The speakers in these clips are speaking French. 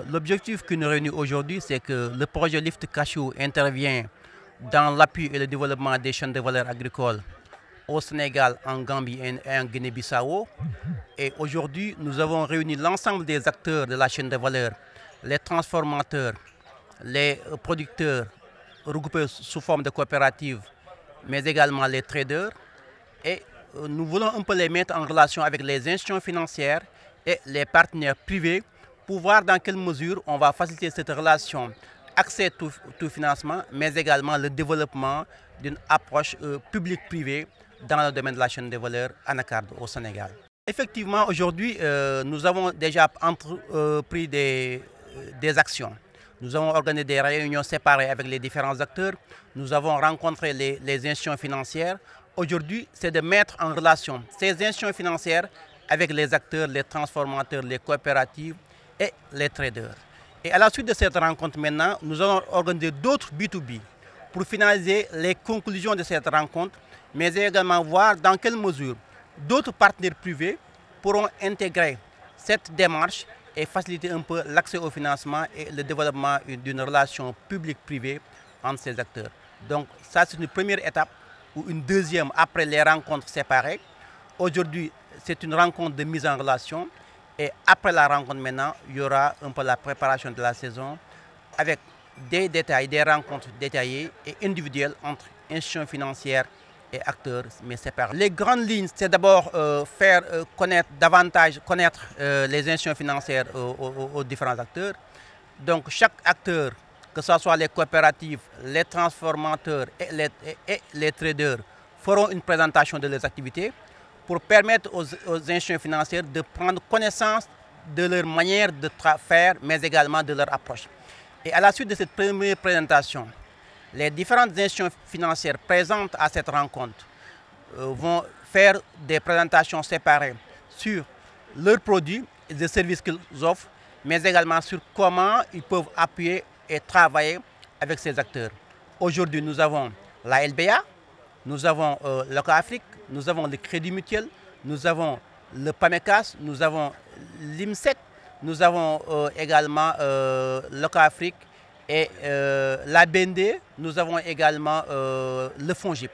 L'objectif qui nous réunit aujourd'hui, c'est que le projet Lift Cashew intervient dans l'appui et le développement des chaînes de valeur agricoles au Sénégal, en Gambie et en Guinée-Bissau. Et aujourd'hui, nous avons réuni l'ensemble des acteurs de la chaîne de valeur, les transformateurs, les producteurs regroupés sous forme de coopératives, mais également les traders. Et nous voulons un peu les mettre en relation avec les institutions financières et les partenaires privés pour voir dans quelle mesure on va faciliter cette relation, accès tout financement, mais également le développement d'une approche publique-privée dans le domaine de la chaîne de valeur anacarde au Sénégal. Effectivement, aujourd'hui, nous avons déjà entrepris des actions. Nous avons organisé des réunions séparées avec les différents acteurs. Nous avons rencontré les institutions financières. Aujourd'hui, c'est de mettre en relation ces institutions financières avec les acteurs, les transformateurs, les coopératives et les traders. Et à la suite de cette rencontre maintenant, nous allons organiser d'autres B2B pour finaliser les conclusions de cette rencontre, mais également voir dans quelle mesure d'autres partenaires privés pourront intégrer cette démarche et faciliter un peu l'accès au financement et le développement d'une relation publique-privée entre ces acteurs. Donc ça, c'est une première étape ou une deuxième après les rencontres séparées. Aujourd'hui, c'est une rencontre de mise en relation. Et après la rencontre maintenant, il y aura un peu la préparation de la saison avec des détails, des rencontres détaillées et individuelles entre institutions financières et acteurs, mais séparés. Les grandes lignes, c'est d'abord faire connaître davantage les institutions financières aux différents acteurs. Donc chaque acteur, que ce soit les coopératives, les transformateurs et les traders, feront une présentation de leurs activités pour permettre aux institutions financières de prendre connaissance de leur manière de faire, mais également de leur approche. Et à la suite de cette première présentation, les différentes institutions financières présentes à cette rencontre vont faire des présentations séparées sur leurs produits et les services qu'ils offrent, mais également sur comment ils peuvent appuyer et travailler avec ces acteurs. Aujourd'hui, nous avons la LBA, nous avons l'Oca-Afrique, nous avons le Crédit Mutuel, nous avons le PAMECAS, nous avons l'IMSEC, nous avons également l'Oca-Afrique et la BND, nous avons également le FONGIP,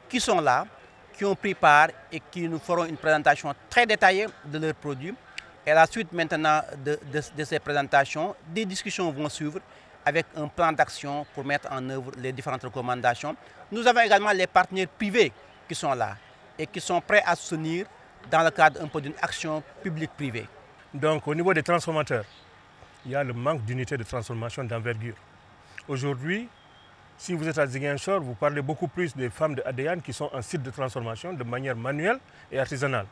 qui sont là, qui ont pris part et qui nous feront une présentation très détaillée de leurs produits. Et à la suite maintenant de ces présentations, des discussions vont suivre avec un plan d'action pour mettre en œuvre les différentes recommandations. Nous avons également les partenaires privés qui sont là et qui sont prêts à soutenir dans le cadre un peu d'une action publique-privée. Donc au niveau des transformateurs, il y a le manque d'unités de transformation d'envergure. Aujourd'hui, si vous êtes à Ziguinchor, vous parlez beaucoup plus des femmes de ADN qui sont en site de transformation de manière manuelle et artisanale.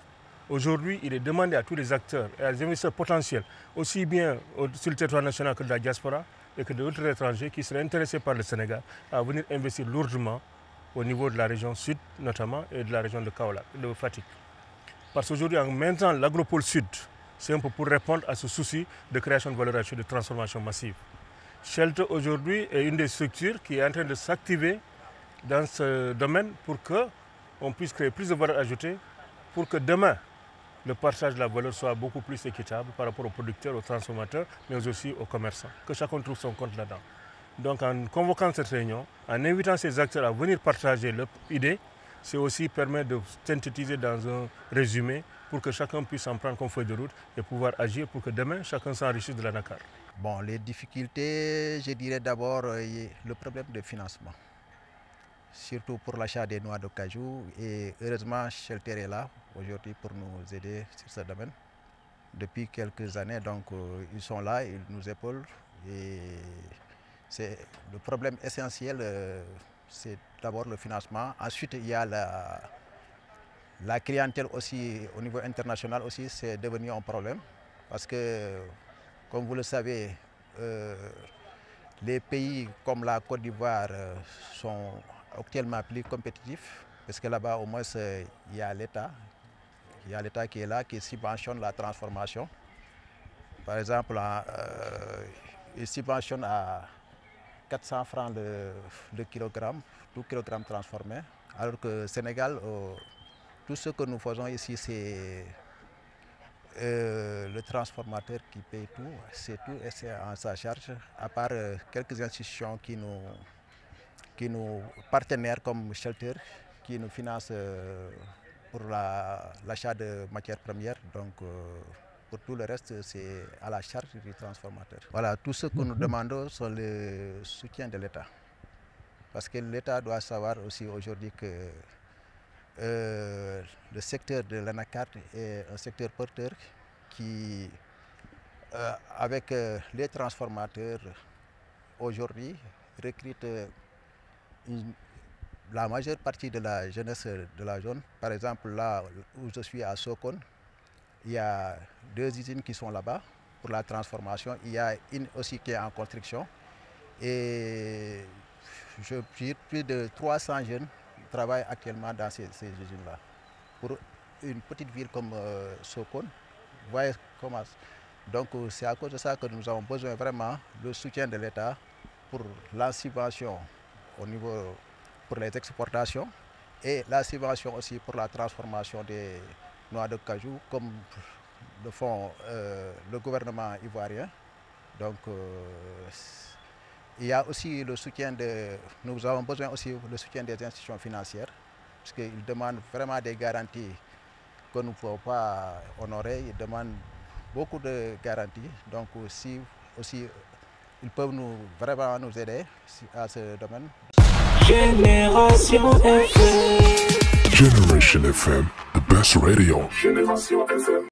Aujourd'hui, il est demandé à tous les acteurs et à les investisseurs potentiels, aussi bien sur le territoire national que de la diaspora, et que d'autres étrangers qui seraient intéressés par le Sénégal à venir investir lourdement au niveau de la région sud notamment et de la région de Kaolack, de Fatick. Parce qu'aujourd'hui, en maintenant l'agropole sud, c'est un peu pour répondre à ce souci de création de valeur ajoutée, de transformation massive. Shelter aujourd'hui est une des structures qui est en train de s'activer dans ce domaine pour qu'on puisse créer plus de valeur ajoutée, pour que demain, le partage de la valeur soit beaucoup plus équitable par rapport aux producteurs, aux transformateurs, mais aussi aux commerçants, que chacun trouve son compte là-dedans. Donc en convoquant cette réunion, en invitant ces acteurs à venir partager leurs idées, c'est aussi permettre de synthétiser dans un résumé pour que chacun puisse en prendre comme feuille de route et pouvoir agir pour que demain, chacun s'enrichisse de l'anacar. Bon, les difficultés, je dirais d'abord le problème de financement, surtout pour l'achat des noix de cajou. Et heureusement, Shelter est là aujourd'hui pour nous aider sur ce domaine. Depuis quelques années, donc, ils sont là, ils nous épaulent. Et c'est le problème essentiel, c'est d'abord le financement. Ensuite, il y a la clientèle aussi, au niveau international aussi, c'est devenu un problème. Parce que, comme vous le savez, les pays comme la Côte d'Ivoire sont actuellement plus compétitifs. Parce que là-bas, au moins, il y a l'État. Il y a l'État qui est là, qui subventionne la transformation. Par exemple, il subventionne à 400 francs le kilogramme, tout kilogramme transformé. Alors que au Sénégal, tout ce que nous faisons ici, c'est le transformateur qui paye tout, c'est tout et c'est en sa charge, à part quelques institutions qui nous partenaires comme Shelter, qui nous financent pour l'achat de matières premières. Donc, pour tout le reste, c'est à la charge du transformateur. Voilà, tout ce que nous demandons, c'est le soutien de l'État. Parce que l'État doit savoir aussi aujourd'hui que le secteur de l'anacarde est un secteur porteur qui, avec les transformateurs, aujourd'hui, recrute la majeure partie de la jeunesse de la zone. Par exemple, là où je suis à Sokone, il y a 2 usines qui sont là-bas pour la transformation. Il y a une aussi qui est en construction. Et plus de 300 jeunes travaillent actuellement dans ces usines-là. Pour une petite ville comme Sokone, vous voyez comment. Donc c'est à cause de ça que nous avons besoin vraiment du soutien de l'État pour la subvention au niveau pour les exportations et la subvention aussi pour la transformation des noix de cajou comme le font le gouvernement ivoirien. Donc il y a aussi le soutien nous avons besoin aussi du soutien des institutions financières parce qu'ils demandent vraiment des garanties que nous ne pouvons pas honorer. Ils demandent beaucoup de garanties. Donc si aussi ils peuvent vraiment nous aider à ce domaine. Génération FM. Generation FM, the best radio. Génération FM.